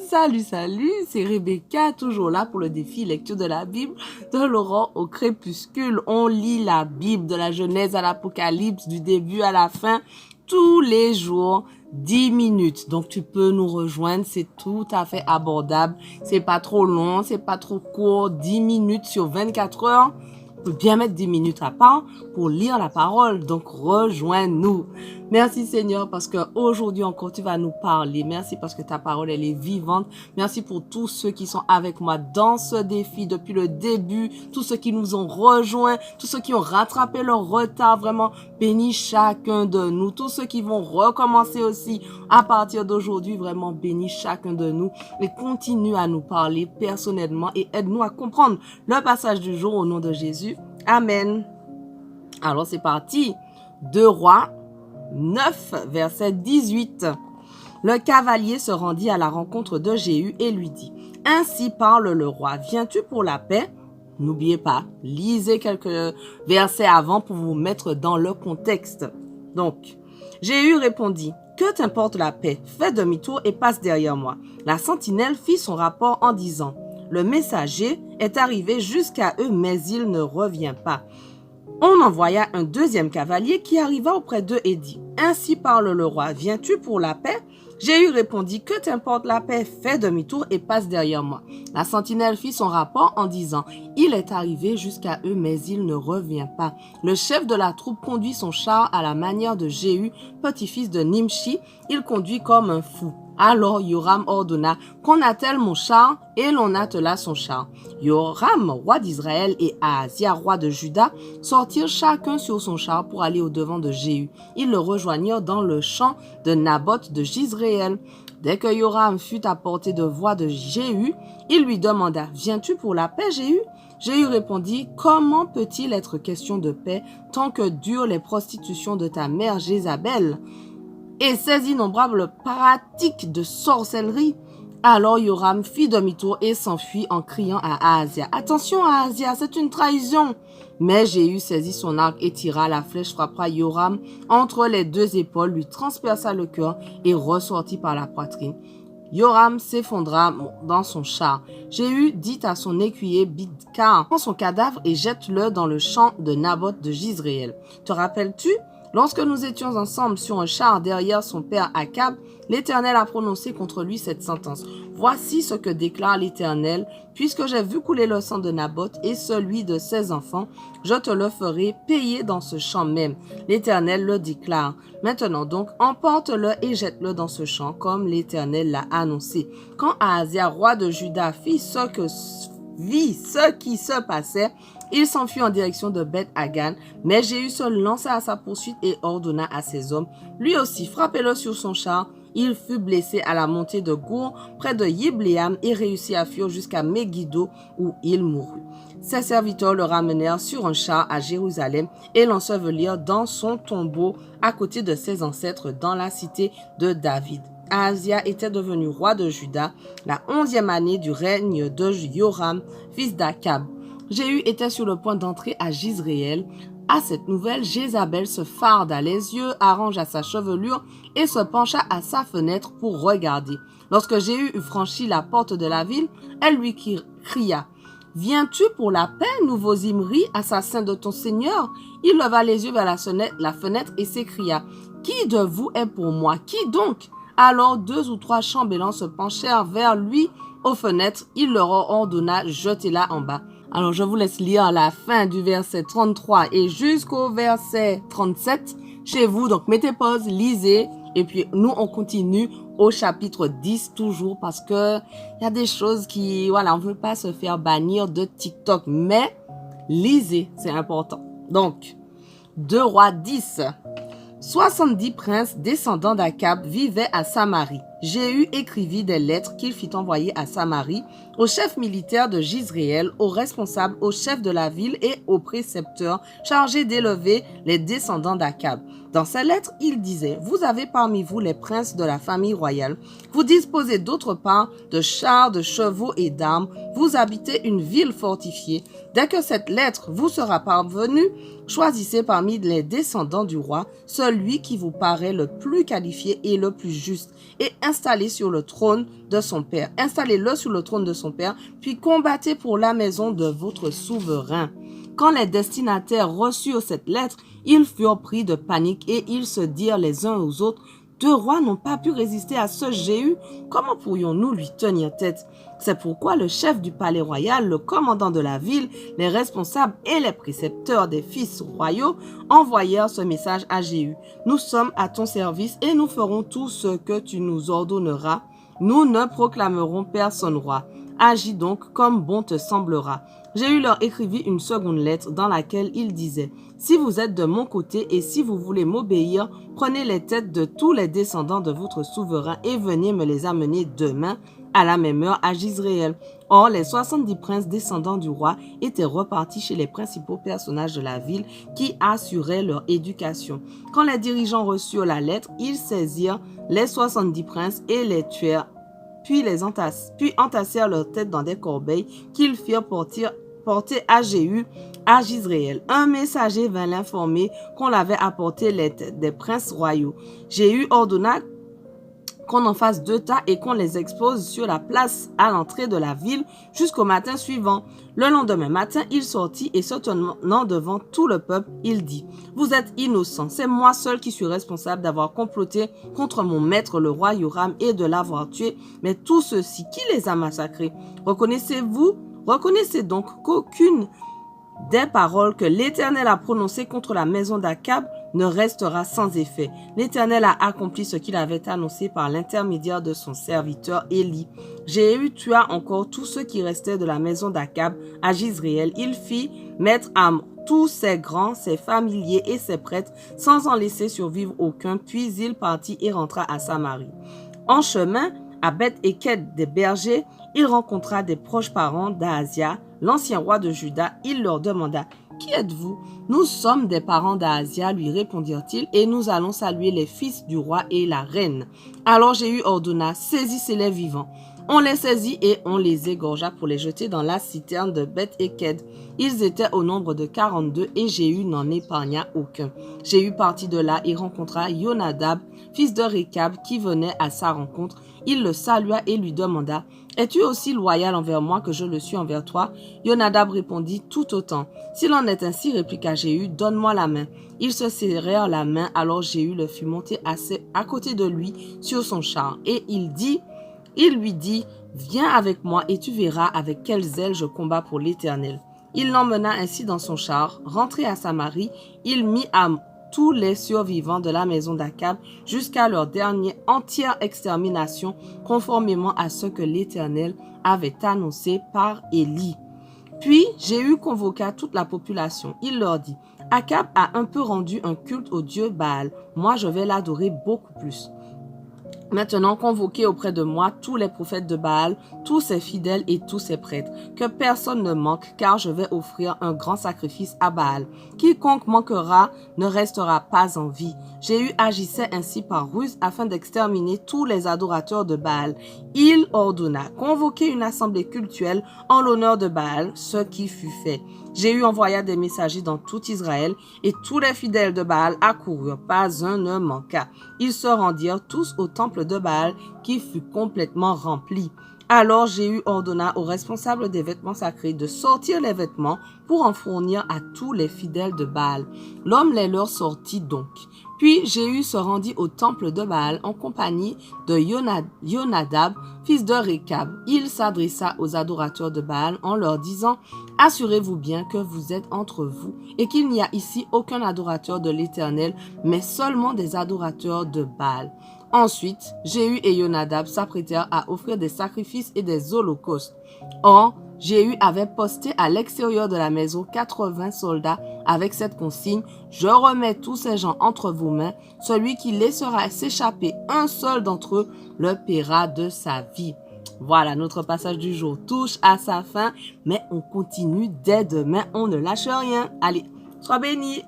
Salut, c'est Rebecca, toujours là pour le défi lecture de la Bible, de l'aurore au crépuscule. On lit la Bible de la Genèse à l'Apocalypse, du début à la fin, tous les jours, 10 minutes. Donc tu peux nous rejoindre, c'est tout à fait abordable. C'est pas trop long, c'est pas trop court, 10 minutes sur 24 heures. On peut bien mettre 10 minutes à part pour lire la parole. Donc, rejoins-nous. Merci Seigneur parce qu'aujourd'hui encore, tu vas nous parler. Merci parce que ta parole, elle est vivante. Merci pour tous ceux qui sont avec moi dans ce défi depuis le début. Tous ceux qui nous ont rejoints. Tous ceux qui ont rattrapé leur retard. Vraiment, bénis chacun de nous. Tous ceux qui vont recommencer aussi à partir d'aujourd'hui. Vraiment, bénis chacun de nous. Et continue à nous parler personnellement et aide-nous à comprendre le passage du jour au nom de Jésus. Amen. Alors c'est parti. 2 Rois 9, verset 18. Le cavalier se rendit à la rencontre de Jéhu et lui dit: Ainsi parle le roi, viens-tu pour la paix? N'oubliez pas, lisez quelques versets avant pour vous mettre dans le contexte. Donc, Jéhu répondit: Que t'importe la paix? Fais demi-tour et passe derrière moi. La sentinelle fit son rapport en disant: Le messager est arrivé jusqu'à eux, mais il ne revient pas. On envoya un deuxième cavalier qui arriva auprès d'eux et dit: Ainsi parle le roi, viens-tu pour la paix? Jéhu répondit: Que t'importe la paix? Fais demi-tour et passe derrière moi. La sentinelle fit son rapport en disant: Il est arrivé jusqu'à eux, mais il ne revient pas. Le chef de la troupe conduit son char à la manière de Jéhu, petit-fils de Nimshi. Il conduit comme un fou. Alors Yoram ordonna qu'on attelle mon char, et l'on attela son char. Yoram, roi d'Israël, et Ahazia, roi de Juda, sortirent chacun sur son char pour aller au-devant de Jéhu. Ils le rejoignirent dans le champ de Naboth de Jizréel. Dès que Yoram fut à portée de voix de Jéhu, il lui demanda: Viens-tu pour la paix, Jéhu? Jéhu répondit: Comment peut-il être question de paix tant que durent les prostitutions de ta mère Jézabel et ses innombrables pratiques de sorcellerie? Alors Yoram fit demi-tour et s'enfuit en criant à Ahazia: Attention Ahazia, c'est une trahison. Mais Jéhu saisit son arc et tira. La flèche frappa Yoram entre les deux épaules, lui transperça le cœur et ressortit par la poitrine. Yoram s'effondra dans son char. Jéhu dit à son écuyer Bidkar: Prends son cadavre et jette-le dans le champ de Naboth de Jizréel. Te rappelles-tu? Lorsque nous étions ensemble sur un char derrière son père Akab, l'Éternel a prononcé contre lui cette sentence. Voici ce que déclare l'Éternel: Puisque j'ai vu couler le sang de Naboth et celui de ses enfants, je te le ferai payer dans ce champ même. L'Éternel le déclare. Maintenant donc, emporte-le et jette-le dans ce champ, comme l'Éternel l'a annoncé. Quand Ahazia, roi de Juda, vit ce qui se passait, il s'enfuit en direction de Beth-Hagan, mais Jéhu se lança à sa poursuite et ordonna à ses hommes: Lui aussi, frappez-le sur son char. Il fut blessé à la montée de Gour, près de Yibléam, et réussit à fuir jusqu'à Megiddo, où il mourut. Ses serviteurs le ramenèrent sur un char à Jérusalem et l'ensevelirent dans son tombeau à côté de ses ancêtres dans la cité de David. Ahazia était devenu roi de Juda la 11e année du règne de Yoram, fils d'Akab. Jéhu était sur le point d'entrer à Jizréel. À cette nouvelle, Jézabel se farda les yeux, arrangea sa chevelure et se pencha à sa fenêtre pour regarder. Lorsque Jéhu eut franchi la porte de la ville, elle lui cria: Viens-tu pour la paix, nouveau Zimri, assassin de ton Seigneur? Il leva les yeux vers la fenêtre et s'écria: Qui de vous est pour moi? Qui donc? Alors 2 ou 3 chambellans se penchèrent vers lui aux fenêtres. Il leur ordonna: Jetez-la en bas. Alors je vous laisse lire la fin du verset 33 et jusqu'au verset 37 chez vous. Donc mettez pause, lisez et puis nous on continue au chapitre 10 toujours parce que il y a des choses qui, voilà, on veut pas se faire bannir de TikTok, mais lisez, c'est important. Donc 2 Rois 10. 70 princes descendants d'Akab vivaient à Samarie. Jéhu écrivit des lettres qu'il fit envoyer à Samarie, au chef militaire de Jizréel, aux responsables, au chef de la ville et aux précepteurs chargés d'élever les descendants d'Akab. Dans ces lettres, il disait, « Vous avez parmi vous les princes de la famille royale. Vous disposez d'autre part de chars, de chevaux et d'armes. Vous habitez une ville fortifiée. Dès que cette lettre vous sera parvenue, choisissez parmi les descendants du roi celui qui vous paraît le plus qualifié et le plus juste et installez-le sur le trône de son père. Installez-le sur le trône de son père, puis combattez pour la maison de votre souverain. » Quand les destinataires reçurent cette lettre, ils furent pris de panique et ils se dirent les uns aux autres, « Deux rois n'ont pas pu résister à ce Jéhu. Comment pourrions-nous lui tenir tête? » C'est pourquoi le chef du palais royal, le commandant de la ville, les responsables et les précepteurs des fils royaux envoyèrent ce message à Jéhu. « Nous sommes à ton service et nous ferons tout ce que tu nous ordonneras. Nous ne proclamerons personne roi. Agis donc comme bon te semblera. » Jéhu leur écrivit une seconde lettre dans laquelle il disait, « Si vous êtes de mon côté et si vous voulez m'obéir, prenez les têtes de tous les descendants de votre souverain et venez me les amener demain à la même heure à Jizréel. » Or, les 70 princes descendants du roi étaient repartis chez les principaux personnages de la ville qui assuraient leur éducation. Quand les dirigeants reçurent la lettre, ils saisirent les 70 princes et les tuèrent, puis entassèrent leurs têtes dans des corbeilles qu'ils firent porter à Jéhu à Jizréel. Un messager vint l'informer qu'on l'avait apporté les têtes des princes royaux. Jéhu ordonna qu'on en fasse 2 tas et qu'on les expose sur la place à l'entrée de la ville jusqu'au matin suivant. Le lendemain matin, il sortit et se tenant devant tout le peuple, il dit, « Vous êtes innocents, c'est moi seul qui suis responsable d'avoir comploté contre mon maître le roi Yoram et de l'avoir tué, mais tous ceux-ci, qui les a massacrés? Reconnaissez donc qu'aucune des paroles que l'Éternel a prononcées contre la maison d'Akab ne restera sans effet. L'Éternel a accompli ce qu'il avait annoncé par l'intermédiaire de son serviteur Élie. Jéhu tua encore tous ceux qui restaient de la maison d'Akab à Jizréel. Il fit mettre à mort tous ses grands, ses familiers et ses prêtres, sans en laisser survivre aucun, puis il partit et rentra à Samarie. En chemin, à Beth-Eked des bergers, il rencontra des proches parents d'Ahazia, l'ancien roi de Juda. Il leur demanda, « Qui êtes-vous? » « Nous sommes des parents d'Ahazia, lui répondirent-ils, et nous allons saluer les fils du roi et la reine. Alors Jéhu ordonna, « Saisissez-les vivants. » On les saisit et on les égorgea pour les jeter dans la citerne de Beth-Eked. Ils étaient au nombre de 42 et Jéhu n'en épargna aucun. Jéhu partit de là et rencontra Yonadab, fils de Récab, qui venait à sa rencontre. Il le salua et lui demanda, « Es-tu aussi loyal envers moi que je le suis envers toi? » Yonadab répondit, « Tout autant. » « S'il en est ainsi, répliqua Jéhu, donne-moi la main. » Ils se serrèrent la main, alors Jéhu le fit monter à côté de lui sur son char. Et il lui dit, « Viens avec moi et tu verras avec quel zèle je combats pour l'Éternel. » Il l'emmena ainsi dans son char. Rentré à Samarie, il mit à tous les survivants de la maison d'Akab jusqu'à leur entière extermination, conformément à ce que l'Éternel avait annoncé par Élie. Puis Jéhu convoqua toute la population. Il leur dit, « Akab a un peu rendu un culte au dieu Baal. Moi, je vais l'adorer beaucoup plus. Maintenant, convoquez auprès de moi tous les prophètes de Baal, tous ses fidèles et tous ses prêtres. Que personne ne manque, car je vais offrir un grand sacrifice à Baal. Quiconque manquera ne restera pas en vie. » Jéhu agissait ainsi par ruse afin d'exterminer tous les adorateurs de Baal. Il ordonna, convoquer une assemblée cultuelle en l'honneur de Baal, ce qui fut fait. Jéhu envoya des messagers dans tout Israël et tous les fidèles de Baal accoururent, pas un ne manqua. Ils se rendirent tous au temple de Baal qui fut complètement rempli. Alors Jéhu ordonna aux responsables des vêtements sacrés de sortir les vêtements pour en fournir à tous les fidèles de Baal. L'homme les leur sortit donc. Puis Jéhu se rendit au temple de Baal en compagnie de Yonadab, fils de Récab. Il s'adressa aux adorateurs de Baal en leur disant, « Assurez-vous bien que vous êtes entre vous et qu'il n'y a ici aucun adorateur de l'Éternel, mais seulement des adorateurs de Baal. » Ensuite, Jéhu et Yonadab s'apprêtèrent à offrir des sacrifices et des holocaustes. Or, Jéhu avait posté à l'extérieur de la maison 80 soldats avec cette consigne, « Je remets tous ces gens entre vos mains. Celui qui laissera s'échapper un seul d'entre eux le paiera de sa vie. » Voilà, notre passage du jour touche à sa fin, mais on continue dès demain. On ne lâche rien. Allez, sois bénis.